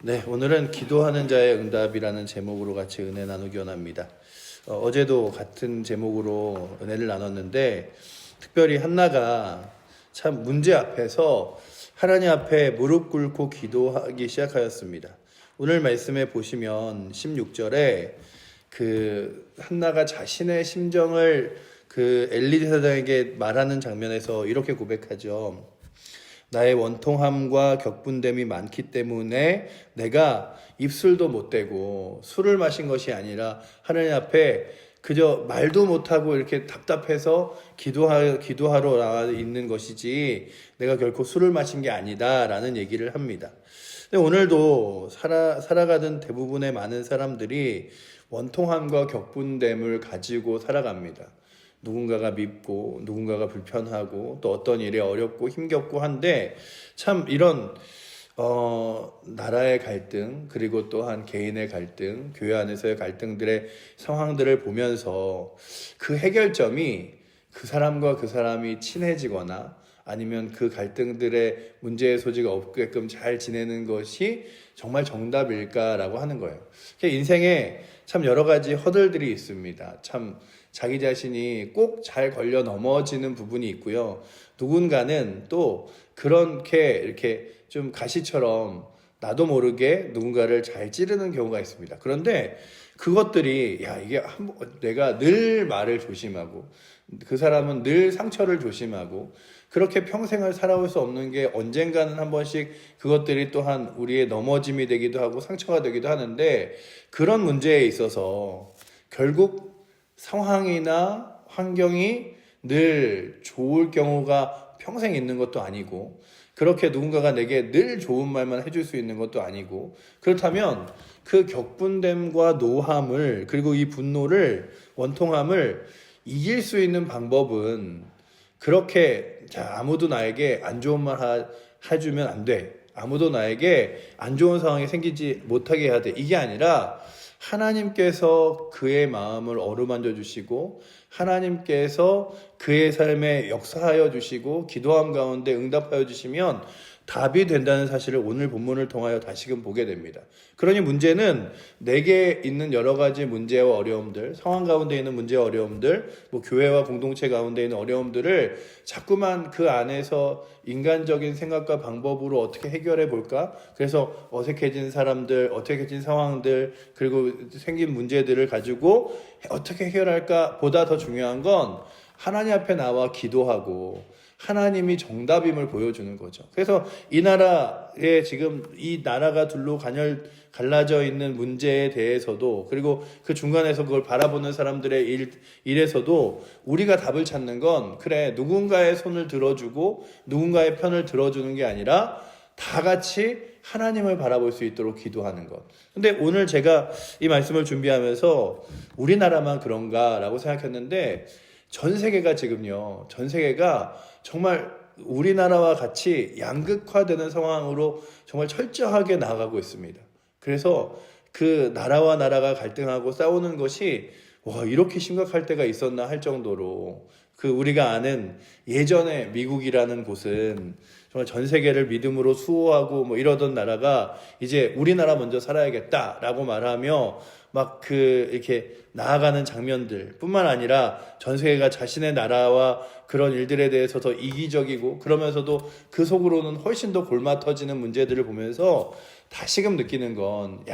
네, 오늘은 기도하는 자의 응답이라는 제목으로 같이 은혜 나누기 원합니다. 어제도 같은 제목으로 은혜를 나눴는데 특별히 한나가 참 문제 앞에서 하나님 앞에 무릎 꿇고 기도하기 시작하였습니다. 오늘 말씀에 보시면 16절에 그 한나가 자신의 심정을 그 엘리 제사장에게 말하는 장면에서 이렇게 고백하죠. 나의 원통함과 격분됨이 많기 때문에 내가 입술도 못 대고 술을 마신 것이 아니라 하나님 앞에 그저 말도 못하고 이렇게 답답해서 기도하러 나와 있는 것이지 내가 결코 술을 마신 게 아니다 라는 얘기를 합니다. 근데 오늘도 살아가던 대부분의 많은 사람들이 원통함과 격분됨을 가지고 살아갑니다. 누군가가 밉고 누군가가 불편하고 또 어떤 일이 어렵고 힘겹고 한데 참 이런 나라의 갈등 그리고 또한 개인의 갈등 교회 안에서의 갈등들의 상황들을 보면서 그 해결점이 그 사람과 그 사람이 친해지거나 아니면 그 갈등들의 문제의 소지가 없게끔 잘 지내는 것이 정말 정답일까라고 하는 거예요. 인생에 참 여러 가지 허들들이 있습니다. 참 자기 자신이 꼭 잘 걸려 넘어지는 부분이 있고요. 누군가는 또 그렇게 이렇게 좀 가시처럼 나도 모르게 누군가를 잘 찌르는 경우가 있습니다. 그런데 그것들이 이게 내가 늘 말을 조심하고 그 사람은 늘 상처를 조심하고 그렇게 평생을 살아올 수 없는 게 언젠가는 한 번씩 그것들이 또한 우리의 넘어짐이 되기도 하고 상처가 되기도 하는데 그런 문제에 있어서 결국 상황이나 환경이 늘 좋을 경우가 평생 있는 것도 아니고 그렇게 누군가가 내게 늘 좋은 말만 해줄 수 있는 것도 아니고 그렇다면 그 격분됨과 노함을 그리고 이 분노를 원통함을 이길 수 있는 방법은 그렇게 아무도 나에게 안 좋은 말 해주면 안 돼. 아무도 나에게 안 좋은 상황이 생기지 못하게 해야 돼. 이게 아니라 하나님께서 그의 마음을 어루만져 주시고 하나님께서 그의 삶에 역사하여 주시고 기도함 가운데 응답하여 주시면 답이 된다는 사실을 오늘 본문을 통하여 다시금 보게 됩니다. 그러니 문제는 내게 있는 여러 가지 문제와 어려움들, 상황 가운데 있는 문제와 어려움들, 교회와 공동체 가운데 있는 어려움들을 자꾸만 그 안에서 인간적인 생각과 방법으로 어떻게 해결해 볼까? 그래서 어색해진 사람들, 어색해진 상황들, 그리고 생긴 문제들을 가지고 어떻게 해결할까? 보다 더 중요한 건 하나님 앞에 나와 기도하고 하나님이 정답임을 보여주는 거죠. 그래서 이 나라에 지금 이 나라가 둘로 갈라져 있는 문제에 대해서도 그리고 그 중간에서 그걸 바라보는 사람들의 일에서도 우리가 답을 찾는 건 그래 누군가의 손을 들어주고 누군가의 편을 들어주는 게 아니라 다 같이 하나님을 바라볼 수 있도록 기도하는 것. 근데 오늘 제가 이 말씀을 준비하면서 우리나라만 그런가라고 생각했는데 전 세계가 정말 우리나라와 같이 양극화되는 상황으로 정말 철저하게 나아가고 있습니다. 그래서 그 나라와 나라가 갈등하고 싸우는 것이 이렇게 심각할 때가 있었나 할 정도로 그 우리가 아는 예전에 미국이라는 곳은 정말 전 세계를 믿음으로 수호하고 이러던 나라가 이제 우리나라 먼저 살아야겠다라고 말하며 이렇게 나아가는 장면들 뿐만 아니라 전 세계가 자신의 나라와 그런 일들에 대해서 더 이기적이고 그러면서도 그 속으로는 훨씬 더 골마 터지는 문제들을 보면서 다시금 느끼는 건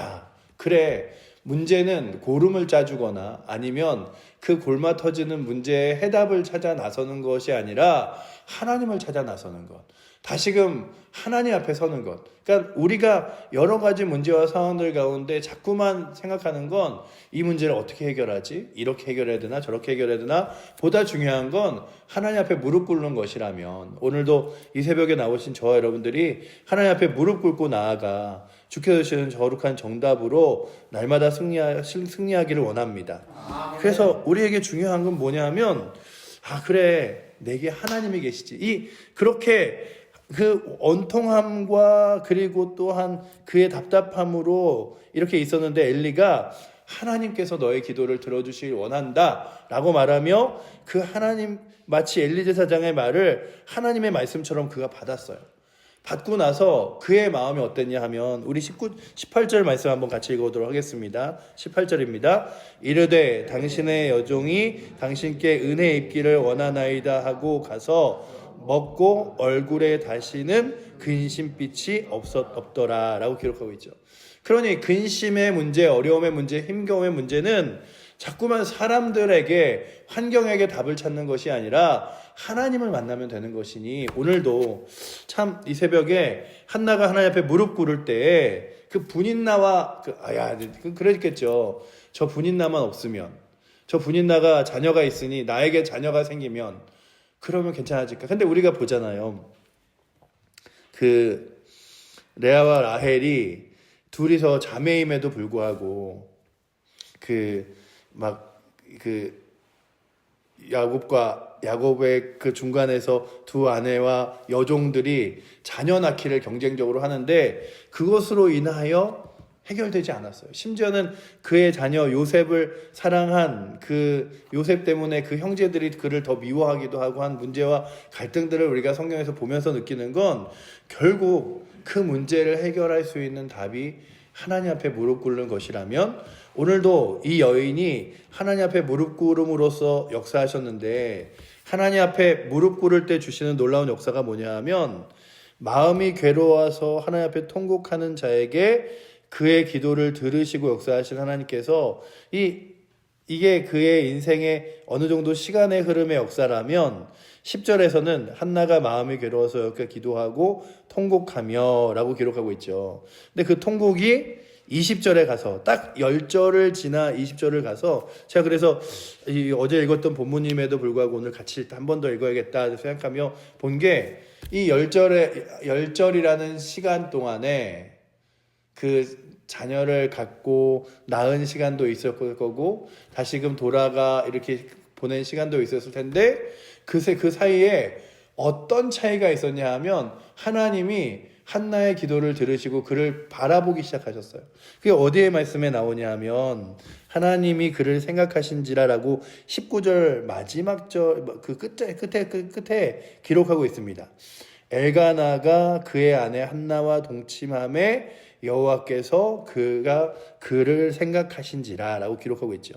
그래 문제는 고름을 짜주거나 아니면 그 골마 터지는 문제의 해답을 찾아 나서는 것이 아니라 하나님을 찾아 나서는 것. 다시금 하나님 앞에 서는 것. 그러니까 우리가 여러 가지 문제와 상황들 가운데 자꾸만 생각하는 건 이 문제를 어떻게 해결하지? 이렇게 해결해야 되나? 저렇게 해결해야 되나? 보다 중요한 건 하나님 앞에 무릎 꿇는 것이라면 오늘도 이 새벽에 나오신 저와 여러분들이 하나님 앞에 무릎 꿇고 나아가 주께서 주시는 거룩한 정답으로 날마다 승리하기를 원합니다. 그래서 우리에게 중요한 건 뭐냐면 그래 내게 하나님이 계시지. 그렇게 그 원통함과 그리고 또한 그의 답답함으로 이렇게 있었는데 엘리가 하나님께서 너의 기도를 들어주시길 원한다 라고 말하며 그 하나님 마치 엘리 제사장의 말을 하나님의 말씀처럼 그가 받았어요. 받고 나서 그의 마음이 어땠냐 하면 우리 18절 말씀 한번 같이 읽어보도록 하겠습니다. 18절입니다. 이르되 당신의 여종이 당신께 은혜 입기를 원하나이다 하고 가서 먹고 얼굴에 다시는 근심빛이 없더라 라고 기록하고 있죠. 그러니 근심의 문제, 어려움의 문제, 힘겨움의 문제는 자꾸만 사람들에게, 환경에게 답을 찾는 것이 아니라 하나님을 만나면 되는 것이니, 오늘도 참 이 새벽에 한나가 하나님 앞에 무릎 꿇을 때에 그 분인나와 그랬겠죠. 저 분인나만 없으면, 저 분인나가 자녀가 있으니 나에게 자녀가 생기면 그러면 괜찮아질까? 근데 우리가 보잖아요. 그 레아와 라헬이 둘이서 자매임에도 불구하고 야곱의 그 중간에서 두 아내와 여종들이 자녀 낳기를 경쟁적으로 하는데 그것으로 인하여 해결되지 않았어요. 심지어는 그의 자녀 요셉을 사랑한 그 요셉 때문에 그 형제들이 그를 더 미워하기도 하고 한 문제와 갈등들을 우리가 성경에서 보면서 느끼는 건 결국 그 문제를 해결할 수 있는 답이 하나님 앞에 무릎 꿇는 것이라면, 오늘도 이 여인이 하나님 앞에 무릎 꿇음으로써 역사하셨는데, 하나님 앞에 무릎 꿇을 때 주시는 놀라운 역사가 뭐냐 하면, 마음이 괴로워서 하나님 앞에 통곡하는 자에게 그의 기도를 들으시고 역사하신 하나님께서 이게 그의 인생의 어느 정도 시간의 흐름의 역사라면, 10절에서는 한나가 마음이 괴로워서 이렇게 기도하고 통곡하며 라고 기록하고 있죠. 근데 그 통곡이 20절에 가서 딱 10절을 지나 20절을 가서, 제가 그래서 어제 읽었던 본문임에도 불구하고 오늘 같이 한 번 더 읽어야겠다 생각하며 본 게, 이 10절이라는 시간 동안에 그 자녀를 갖고 낳은 시간도 있었을 거고 다시금 돌아가 이렇게 보낸 시간도 있었을 텐데, 그 사이에 어떤 차이가 있었냐 하면 하나님이 한나의 기도를 들으시고 그를 바라보기 시작하셨어요. 그게 어디에 말씀에 나오냐 하면, 하나님이 그를 생각하신지라라고 19절 마지막 절 그 끝에 기록하고 있습니다. 엘가나가 그의 아내 한나와 동침함에 여호와께서 그를 생각하신지라라고 기록하고 있죠.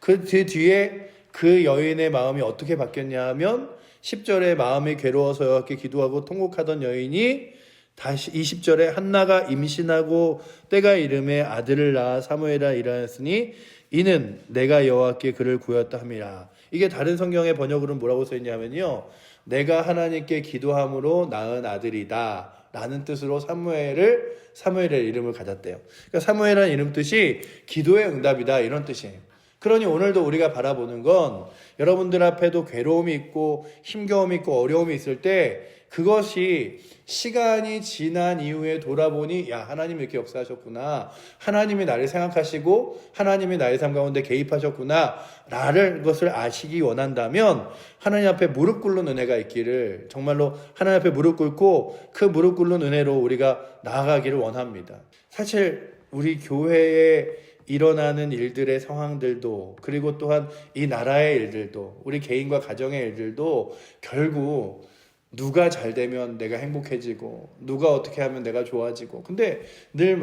그 뒤에 그 여인의 마음이 어떻게 바뀌었냐 하면, 10절에 마음이 괴로워서 여호와께 기도하고 통곡하던 여인이 다시 20절에 한나가 임신하고 때가 이름에 아들을 낳아 사무엘아 이르하였으니 이는 내가 여호와께 그를 구하였다 함이라. 이게 다른 성경의 번역으로는 뭐라고 써있냐면요, 내가 하나님께 기도함으로 낳은 아들이다 라는 뜻으로 사무엘의 이름을 가졌대요. 그러니까 사무엘이라는 이름 뜻이 기도의 응답이다, 이런 뜻이에요. 그러니 오늘도 우리가 바라보는 건, 여러분들 앞에도 괴로움이 있고 힘겨움이 있고 어려움이 있을 때 그것이 시간이 지난 이후에 돌아보니, 야, 하나님이 이렇게 역사하셨구나, 하나님이 나를 생각하시고 하나님이 나의 삶 가운데 개입하셨구나 라는 것을 아시기 원한다면, 하나님 앞에 무릎 꿇는 은혜가 있기를, 정말로 하나님 앞에 무릎 꿇고 그 무릎 꿇는 은혜로 우리가 나아가기를 원합니다. 사실 우리 교회에 일어나는 일들의 상황들도, 그리고 또한 이 나라의 일들도, 우리 개인과 가정의 일들도 결국 누가 잘 되면 내가 행복해지고 누가 어떻게 하면 내가 좋아지고, 근데 늘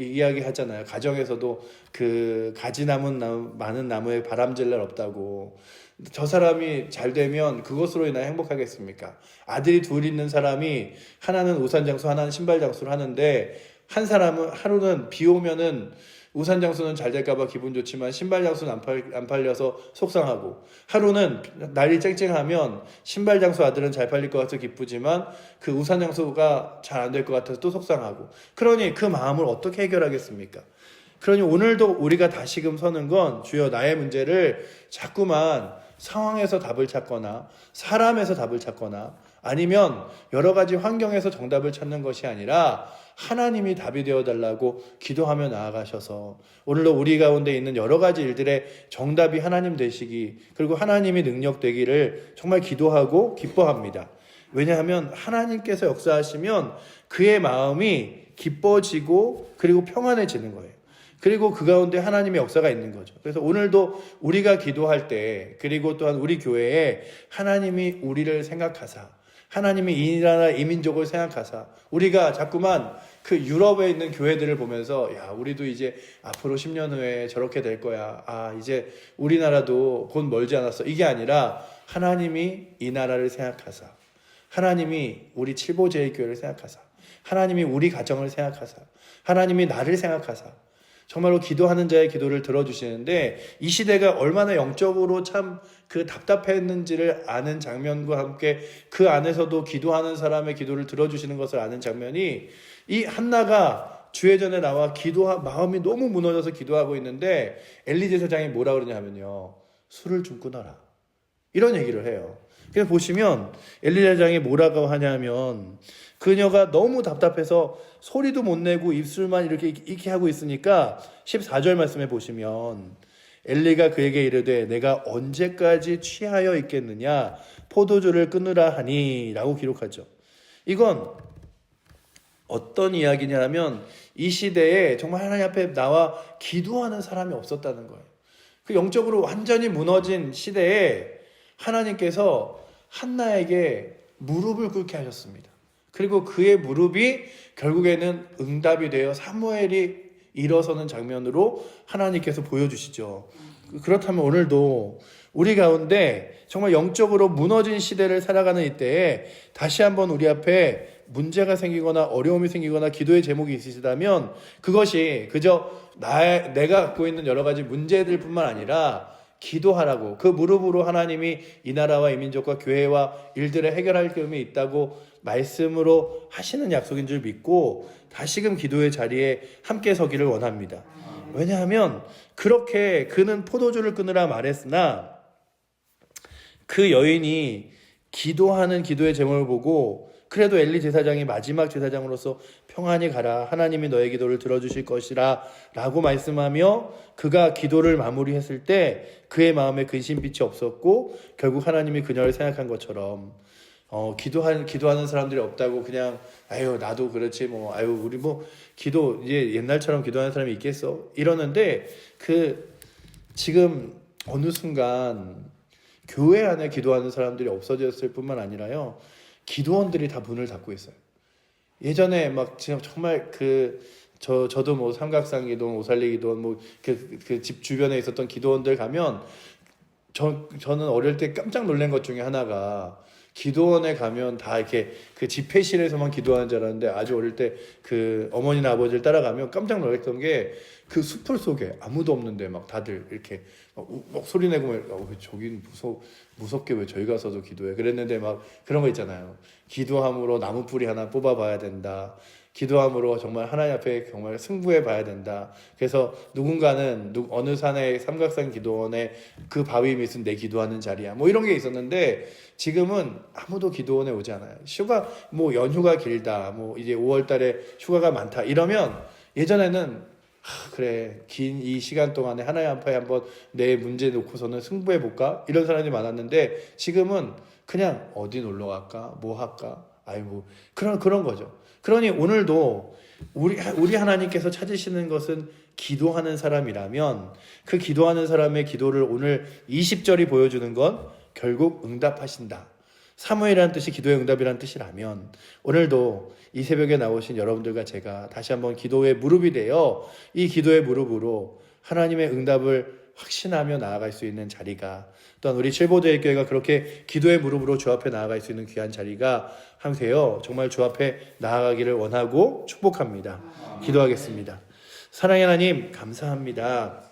이야기하잖아요. 가정에서도 그 가지 많은 나무에 바람질 날 없다고. 저 사람이 잘 되면 그것으로 인하여 행복하겠습니까? 아들이 둘 있는 사람이 하나는 우산장수, 하나는 신발장수를 하는데, 한 사람은 하루는 비 오면은 우산장수는 잘 될까봐 기분 좋지만 신발장수는 안 팔려서 속상하고, 하루는 날이 쨍쨍하면 신발장수 아들은 잘 팔릴 것 같아서 기쁘지만 그 우산장수가 잘 안 될 것 같아서 또 속상하고. 그러니 그 마음을 어떻게 해결하겠습니까? 그러니 오늘도 우리가 다시금 서는 건, 주여 나의 문제를 자꾸만 상황에서 답을 찾거나 사람에서 답을 찾거나 아니면 여러 가지 환경에서 정답을 찾는 것이 아니라 하나님이 답이 되어달라고 기도하며 나아가셔서, 오늘도 우리 가운데 있는 여러 가지 일들의 정답이 하나님 되시기, 그리고 하나님이 능력 되기를 정말 기도하고 기뻐합니다. 왜냐하면 하나님께서 역사하시면 그의 마음이 기뻐지고 그리고 평안해지는 거예요. 그리고 그 가운데 하나님의 역사가 있는 거죠. 그래서 오늘도 우리가 기도할 때, 그리고 또한 우리 교회에 하나님이 우리를 생각하사 하나님이 이 나라 이 민족을 생각하사 우리가 자꾸만 그 유럽에 있는 교회들을 보면서 야 우리도 이제 앞으로 10년 후에 저렇게 될 거야. 아 이제 우리나라도 곧 멀지 않았어. 이게 아니라 하나님이 이 나라를 생각하사 하나님이 우리 칠보제일교회를 생각하사 하나님이 우리 가정을 생각하사 하나님이 나를 생각하사 정말로 기도하는 자의 기도를 들어주시는데 이 시대가 얼마나 영적으로 참 그 답답했는지를 아는 장면과 함께 그 안에서도 기도하는 사람의 기도를 들어주시는 것을 아는 장면이 이 한나가 주회전에 나와 마음이 너무 무너져서 기도하고 있는데 엘리 제사장이 뭐라 그러냐 하면요. 술을 좀 끊어라. 이런 얘기를 해요. 그래서 보시면 엘리 제사장이 뭐라고 하냐면 그녀가 너무 답답해서 소리도 못 내고 입술만 이렇게 하고 있으니까 14절 말씀에 보시면 엘리가 그에게 이르되 내가 언제까지 취하여 있겠느냐 포도주를 끊으라 하니 라고 기록하죠. 이건 어떤 이야기냐면 이 시대에 정말 하나님 앞에 나와 기도하는 사람이 없었다는 거예요. 그 영적으로 완전히 무너진 시대에 하나님께서 한나에게 무릎을 꿇게 하셨습니다. 그리고 그의 무릎이 결국에는 응답이 되어 사무엘이 일어서는 장면으로 하나님께서 보여주시죠. 그렇다면 오늘도 우리 가운데 정말 영적으로 무너진 시대를 살아가는 이때에 다시 한번 우리 앞에 문제가 생기거나 어려움이 생기거나 기도의 제목이 있으시다면 그것이 그저 내가 갖고 있는 여러 가지 문제들 뿐만 아니라 기도하라고 그 무릎으로 하나님이 이 나라와 이 민족과 교회와 일들을 해결할 겸이 있다고 말씀으로 하시는 약속인 줄 믿고 다시금 기도의 자리에 함께 서기를 원합니다. 왜냐하면 그렇게 그는 포도주를 끊으라 말했으나 그 여인이 기도하는 기도의 제목을 보고 그래도 엘리 제사장이 마지막 제사장으로서 평안히 가라 하나님이 너의 기도를 들어주실 것이라 라고 말씀하며 그가 기도를 마무리했을 때 그의 마음에 근심빛이 없었고 결국 하나님이 그녀를 생각한 것처럼 기도하는 사람들이 없다고 그냥 아유 나도 그렇지 뭐 아유 우리 뭐 기도 이제 옛날처럼 기도하는 사람이 있겠어 이러는데 그 지금 어느 순간 교회 안에 기도하는 사람들이 없어졌을 뿐만 아니라요 기도원들이 다 문을 닫고 있어요. 예전에 막 지금 정말 저도 뭐 삼각산 기도원, 오살리 기도원 뭐 그 집 주변에 있었던 기도원들 가면 저는 어릴 때 깜짝 놀란 것 중에 하나가 기도원에 가면 다 이렇게 그 집회실에서만 기도하는 줄 알았는데 아주 어릴 때 그 어머니나 아버지를 따라가면 깜짝 놀랐던 게 그 숲을 속에 아무도 없는데 막 다들 이렇게 막 소리 내고 왜 저긴 무섭게 왜 저희 가서도 기도해 그랬는데 막 그런 거 있잖아요. 기도함으로 나무 뿌리 하나 뽑아봐야 된다. 기도함으로 정말 하나님 앞에 정말 승부해 봐야 된다. 그래서 누군가는 어느 산의 삼각산 기도원에 그 바위 밑은 내 기도하는 자리야. 뭐 이런 게 있었는데 지금은 아무도 기도원에 오지 않아요. 뭐 연휴가 길다. 뭐 이제 5월 달에 휴가가 많다. 이러면 예전에는 그래 긴 이 시간 동안에 하나님 앞에 한번 내 문제 놓고서는 승부해 볼까? 이런 사람이 많았는데 지금은 그냥 어디 놀러 갈까? 뭐 할까? 아이고 그런 거죠. 그러니 오늘도 우리 하나님께서 찾으시는 것은 기도하는 사람이라면 그 기도하는 사람의 기도를 오늘 20절이 보여주는 건 결국 응답하신다. 사무엘이라는 뜻이 기도의 응답이라는 뜻이라면 오늘도 이 새벽에 나오신 여러분들과 제가 다시 한번 기도의 무릎이 되어 이 기도의 무릎으로 하나님의 응답을 확신하며 나아갈 수 있는 자리가 또한 우리 칠보제일교회가 그렇게 기도의 무릎으로 주 앞에 나아갈 수 있는 귀한 자리가 하세요. 정말 주 앞에 나아가기를 원하고 축복합니다. 기도하겠습니다. 사랑의 하나님 감사합니다.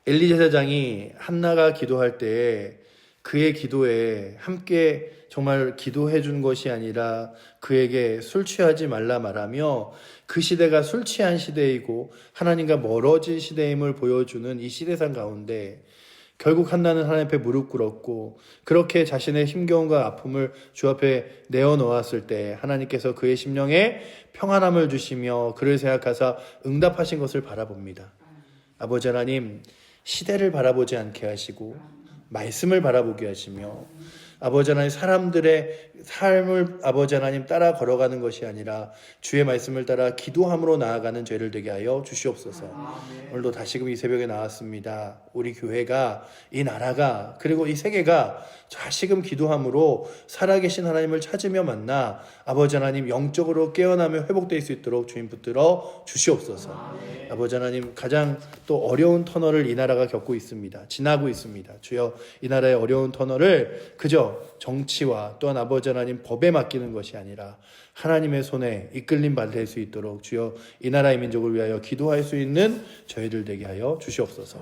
엘리 제사장이 한나가 기도할 때 그의 기도에 함께 정말 기도해 준 것이 아니라 그에게 술 취하지 말라 말하며 그 시대가 술 취한 시대이고 하나님과 멀어진 시대임을 보여주는 이 시대상 가운데 결국 한나는 하나님 앞에 무릎 꿇었고 그렇게 자신의 힘겨움과 아픔을 주 앞에 내어놓았을 때 하나님께서 그의 심령에 평안함을 주시며 그를 생각하사 응답하신 것을 바라봅니다. 아버지 하나님 시대를 바라보지 않게 하시고 말씀을 바라보게 하시며 아버지 하나님 사람들의 삶을 아버지 하나님 따라 걸어가는 것이 아니라 주의 말씀을 따라 기도함으로 나아가는 죄를 되게 하여 주시옵소서. 오늘도 다시금 이 새벽에 나왔습니다. 우리 교회가, 이 나라가, 그리고 이 세계가 다시금 기도함으로 살아계신 하나님을 찾으며 만나 아버지 하나님 영적으로 깨어나며 회복될 수 있도록 주님 붙들어 주시옵소서. 아버지 하나님 가장 또 어려운 터널을 이 나라가 겪고 있습니다. 지나고 있습니다. 주여 이 나라의 어려운 터널을 그저 정치와 또한 아버지 하나님 법에 맡기는 것이 아니라 하나님의 손에 이끌림 받을 수 있도록 주여 이 나라의 민족을 위하여 기도할 수 있는 저희들 되게 하여 주시옵소서.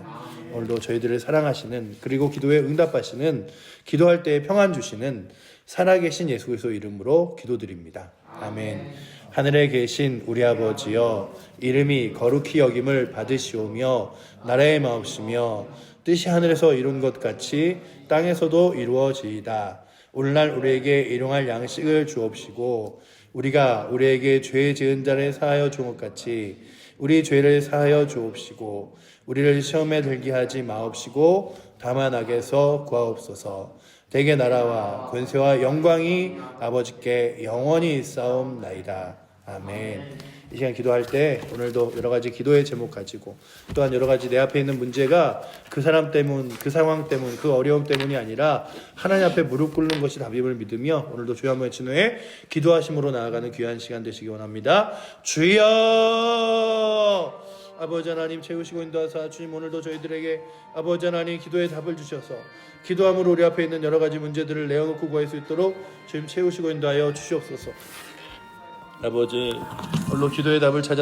오늘도 저희들을 사랑하시는, 그리고 기도에 응답하시는, 기도할 때에 평안 주시는 살아계신 예수 그리스도 이름으로 기도드립니다. 아멘. 하늘에 계신 우리 아버지여, 이름이 거룩히 여김을 받으시오며 나라의 마옵시며 뜻이 하늘에서 이룬 것 같이 땅에서도 이루어지이다. 오늘날 우리에게 일용할 양식을 주옵시고 우리가 우리에게 죄 지은 자를 사하여 준 것 같이 우리 죄를 사하여 주옵시고 우리를 시험에 들게 하지 마옵시고 다만 악에서 구하옵소서. 대개 나라와 권세와 영광이 아버지께 영원히 있사옵나이다. 아멘. 이 시간 기도할 때 오늘도 여러 가지 기도의 제목 가지고 또한 여러 가지 내 앞에 있는 문제가 그 사람 때문, 그 상황 때문, 그 어려움 때문이 아니라 하나님 앞에 무릎 꿇는 것이 답임을 믿으며 오늘도 주여 한번 외친 후에 기도하심으로 나아가는 귀한 시간 되시기 원합니다. 주여! 아버지 하나님 채우시고 인도하사 주님 오늘도 저희들에게 아버지 하나님 기도의 답을 주셔서 기도함으로 우리 앞에 있는 여러 가지 문제들을 내어놓고 구할 수 있도록 주님 채우시고 인도하여 주시옵소서. 아버지 오늘도 기도의 답을 찾아